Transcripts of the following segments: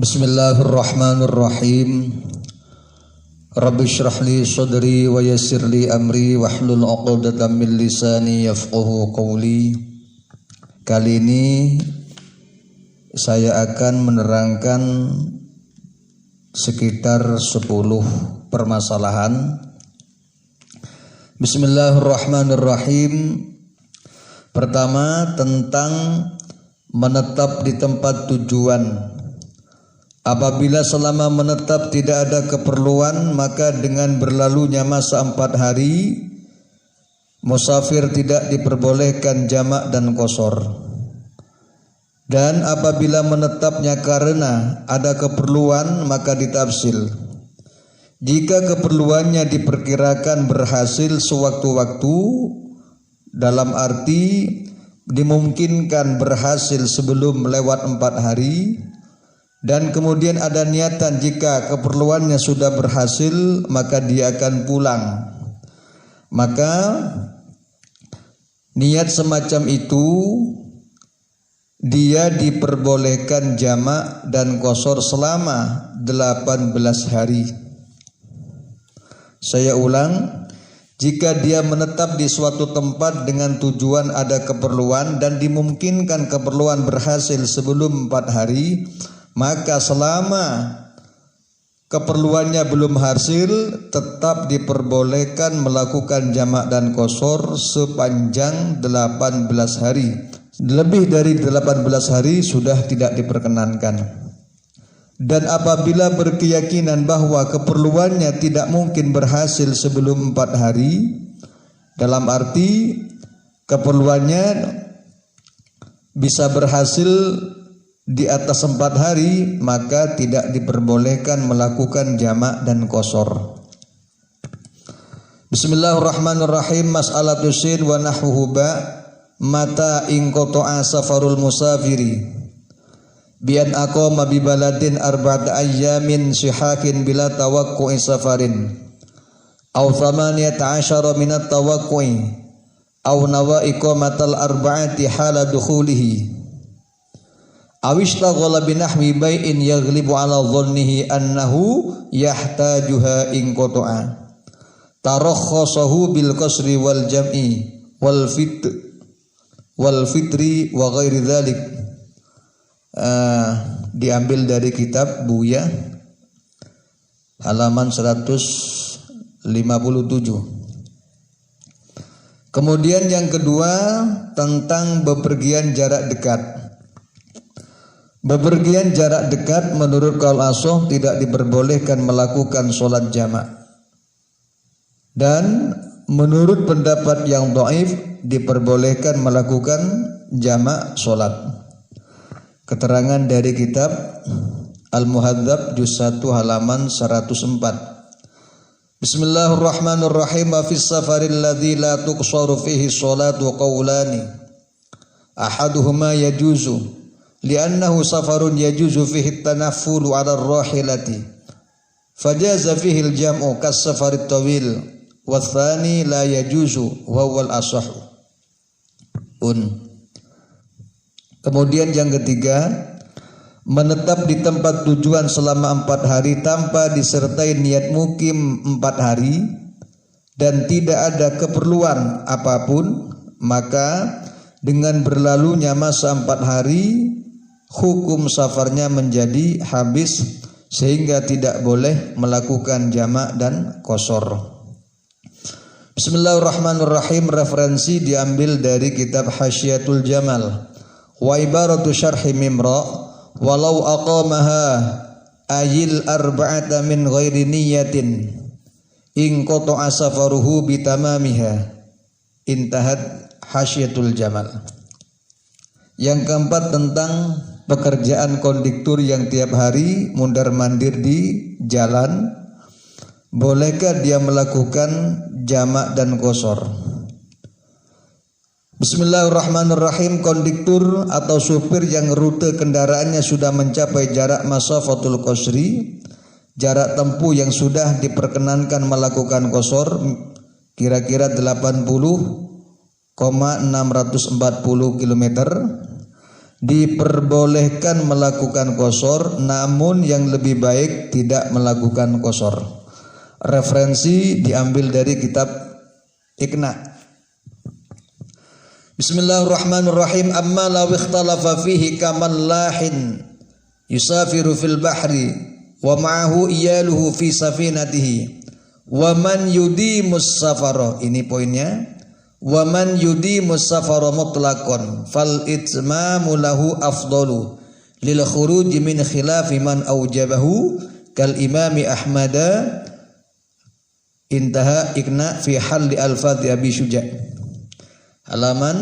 Bismillahirrahmanirrahim. Rabbi shrah li sadri wa yassir li amri wahlul 'uqdatam min lisani yafqahu qawli. Kali ini saya akan menerangkan sekitar 10 permasalahan. Bismillahirrahmanirrahim. Pertama, tentang menetap di tempat tujuan. Apabila selama menetap tidak ada keperluan, maka dengan berlalunya masa 4 hari, musafir tidak diperbolehkan jamak dan qashar. Dan apabila menetapnya karena ada keperluan, maka ditafsil. Jika keperluannya diperkirakan berhasil sewaktu-waktu, dalam arti dimungkinkan berhasil sebelum lewat 4 hari, dan kemudian ada niatan jika keperluannya sudah berhasil, maka dia akan pulang. Maka niat semacam itu dia diperbolehkan jamak dan qashar selama 18 hari. Saya ulang, jika dia menetap di suatu tempat dengan tujuan ada keperluan dan dimungkinkan keperluan berhasil sebelum 4 hari, maka selama keperluannya belum hasil, tetap diperbolehkan melakukan jamak dan qashar sepanjang 18 hari. Lebih dari 18 hari sudah tidak diperkenankan. Dan apabila berkeyakinan bahwa keperluannya tidak mungkin berhasil sebelum 4 hari, dalam arti keperluannya bisa berhasil di atas 4 hari, maka tidak diperbolehkan melakukan jamak dan qashar. Bismillahirrahmanirrahim. Mas'alatu sin wa nahwuhu ba mata in qata'a safarul musafiri bi an aqama bi baladin 4 ayyamin sihakin bila tawaqqu'i safarin aw 18 min at-tawaqqu'i aw nawa iqamatal 4 hala dukhulihi awistaghala binahwi bai'in yaghlibu ala dhannihi annahu yahtajuha in qata'a tarakhasahu bil qasri wal jam'i wal fitri wa ghairi dzalik. Diambil dari kitab Buya halaman 157. Kemudian yang kedua, tentang bepergian jarak dekat. Bepergian jarak dekat menurut qaul ashah tidak diperbolehkan melakukan sholat jamak. Dan menurut pendapat yang dhaif diperbolehkan melakukan jamak sholat. Keterangan dari kitab Al-Muhadzab juz 1 halaman 104. Bismillahirrahmanirrahim. Wa fis safaril ladzi la tuqsaru fihi sholatu qawlani ahaduhuma yajuzu li'annahu safarun yajuzu fihi at-tanaffulu 'ala ar-rahilati fajaza fihi al-jam'u kas-safarit tawil wa tsani la yajuzu wa huwa al-ashah. Kemudian yang ketiga, menetap di tempat tujuan selama 4 hari tanpa disertai niat mukim 4 hari dan tidak ada keperluan apapun, maka dengan berlalunya masa 4 hari hukum safarnya menjadi habis sehingga tidak boleh melakukan jamak dan qashar. Bismillahirrahmanirrahim. Referensi diambil dari kitab Hasyiatul Jamal. Wa ibaratu syarhi Mimra walau aqamaha ayil arba'ata min ghairi niyatin in qata'a safaruhu bitamamiha. Intahat Hasyiatul Jamal. Yang keempat, tentang pekerjaan konduktur yang tiap hari mundar-mandir di jalan, bolehkah dia melakukan jamak dan qashar? Bismillahirrahmanirrahim. Konduktor atau supir yang rute kendaraannya sudah mencapai jarak masafatul qasri, jarak tempuh yang sudah diperkenankan melakukan qasar, kira-kira 80,640 km, diperbolehkan melakukan qasar, namun yang lebih baik tidak melakukan qasar. Referensi diambil dari kitab Iqna. Bismillahirrahmanirrahim. Amma law ikhtalafa fihi kaman lahin yusafiru fil bahri wa ma'ahu iyaluhu fi safinatihi wa man yudimus safara, ini poinnya, wa man yudimus safara mutlaqan fal itmamu lahu afdalu lil khuruj min khilafi man aujabahu kal imami ahmada. Intaha Iqna fi halli al-Fadhi Abi Syuja', halaman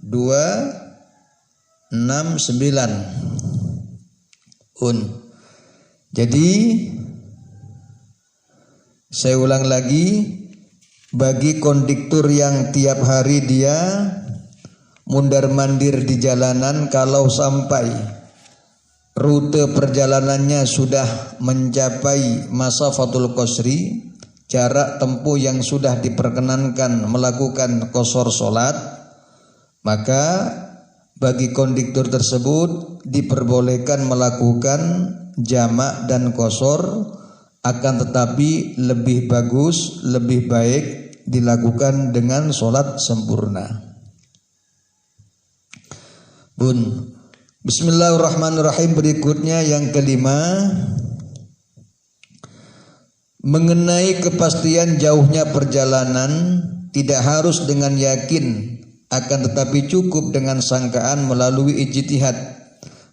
269. Jadi saya ulang lagi, bagi konduktor yang tiap hari dia mundar-mandir di jalanan, kalau sampai rute perjalanannya sudah mencapai masafatul qasri, jarak tempuh yang sudah diperkenankan melakukan qasar salat, maka bagi konduktor tersebut diperbolehkan melakukan jamak dan qasar, akan tetapi lebih bagus, lebih baik dilakukan dengan salat sempurna. Bismillahirrahmanirrahim. Berikutnya yang kelima, mengenai kepastian jauhnya perjalanan, tidak harus dengan yakin, akan tetapi cukup dengan sangkaan melalui ijtihad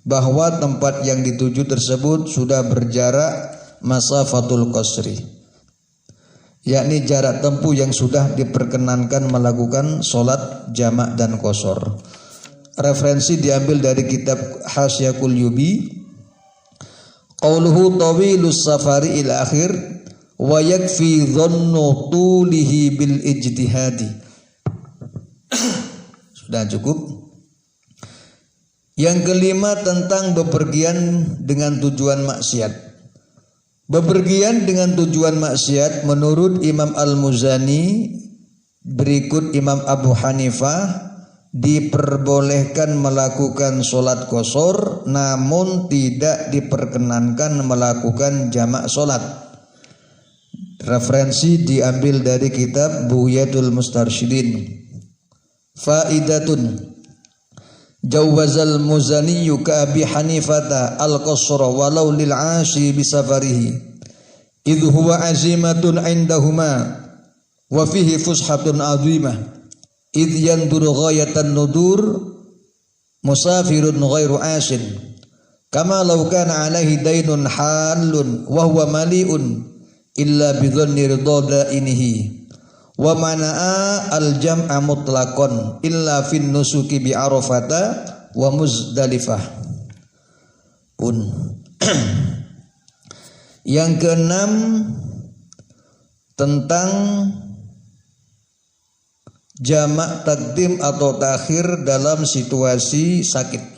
bahwa tempat yang dituju tersebut sudah berjarak masafatul qasri, yakni jarak tempuh yang sudah diperkenankan melakukan sholat jamak dan qasar. Referensi diambil dari kitab Hasyiah Qulyubi. Qauluhu tawilus safari ila akhir wa yakfi dhannu tulihi bil ijtihadi. Sudah cukup. Yang kelima tentang bepergian dengan tujuan maksiat. Bepergian dengan tujuan maksiat menurut Imam Al-Muzani berikut Imam Abu Hanifah diperbolehkan melakukan sholat qasar, namun tidak diperkenankan melakukan jamak sholat. Referensi diambil dari kitab Bughyatul Mustarsyidin. Faidatun jawazal muzaniyyu ka Abi Hanifata al-qasra walau lil 'ashi bi safarihi idh huwa azimatun 'indahuma wa fihi fushatun 'azimah idh yanduru ghayatan nudur musafirun ghairu 'ashin kama law kana 'alaihi dainun halun wa huwa mali'un illa bi dhanni ridha inihi wa mana'a al-jam'a mutlaqan illa fin nusuki bi Arafata wa Muzdalifah. Yang keenam tentang jamak takdim atau takhir dalam situasi sakit.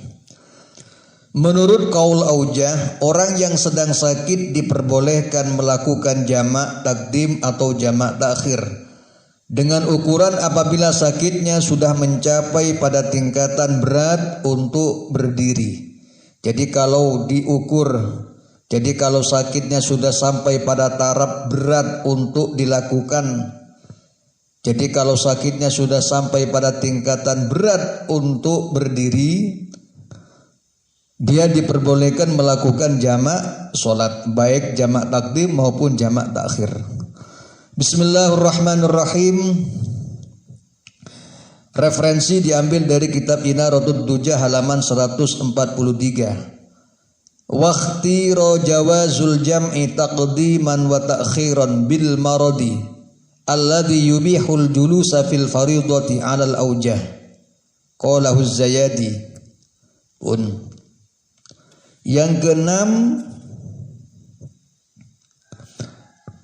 Menurut qaul Aujah, orang yang sedang sakit diperbolehkan melakukan jamak takdim atau jamak takhir dengan ukuran apabila sakitnya sudah mencapai pada tingkatan berat untuk berdiri. Jadi kalau sakitnya sudah sampai pada taraf berat untuk dilakukan, jadi kalau sakitnya sudah sampai pada tingkatan berat untuk berdiri, dia diperbolehkan melakukan jamak sholat, baik jamak takdim maupun jamak takhir. Bismillahirrahmanirrahim. Referensi diambil dari kitab Inaratud Dujah halaman 143. Waqtiro jawazul jam'i taqdiman wa ta'khiran bil maradi alladhi yubihul julusa fil faridati 'alal aujah. Qalahu Az-Zayadi. Yang keenam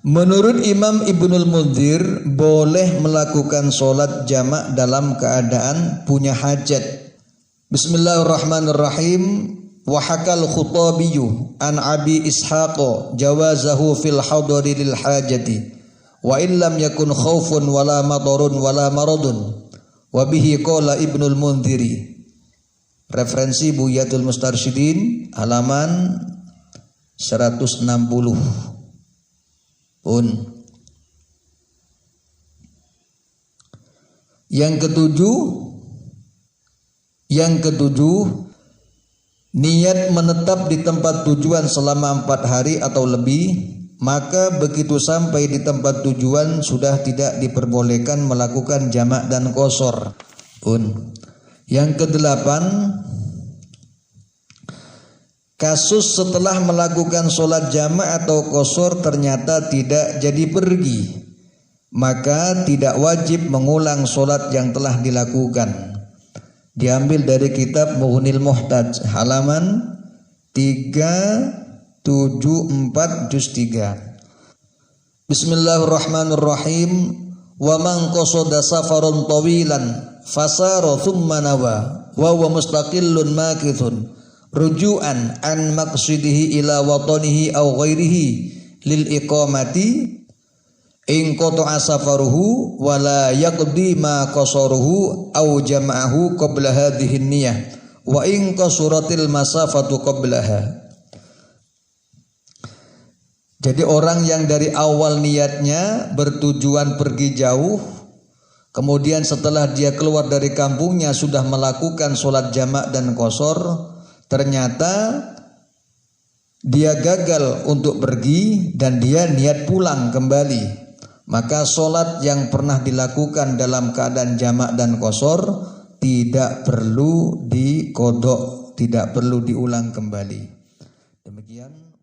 Menurut Imam Ibnul Munzir, boleh melakukan sholat jamak dalam keadaan punya hajat. Bismillahirrahmanirrahim. Wa hakal Khutabiyyu an Abi Ishaq jawazahu fil hadari lil hajati wa illam yakun khaufun wala madarun wala maradun wa bihi qala Ibnul Munziri. Referensi Buyatul Mustarsyidin halaman 160. Pun. Yang ketujuh, niat menetap di tempat tujuan selama 4 hari atau lebih, maka begitu sampai di tempat tujuan sudah tidak diperbolehkan melakukan jamak dan qashar. Pun. Yang kedelapan, kasus setelah melakukan sholat jamak atau qashar ternyata tidak jadi pergi, maka tidak wajib mengulang sholat yang telah dilakukan. Diambil dari kitab Mughnil Muhtaj halaman 374 juz 3. Bismillahirrahmanirrahim. Wa man qasada safarun tawilan fasara thumma nawa wa huwa mustaqillun makithun ruju'an an maqsidihi ila watanihi aw ghairihi lil iqamati in qata'a safaruhu wa la yaqdi ma qasaruhu aw jama'ahu qabla hadhihi niyyah wa in qasuratil masafatu qablaha. Jadi orang yang dari awal niatnya bertujuan pergi jauh, kemudian setelah dia keluar dari kampungnya sudah melakukan sholat jamak dan qashar, ternyata dia gagal untuk pergi dan dia niat pulang kembali, maka sholat yang pernah dilakukan dalam keadaan jamak dan qashar tidak perlu diqodok, tidak perlu diulang kembali. Demikian.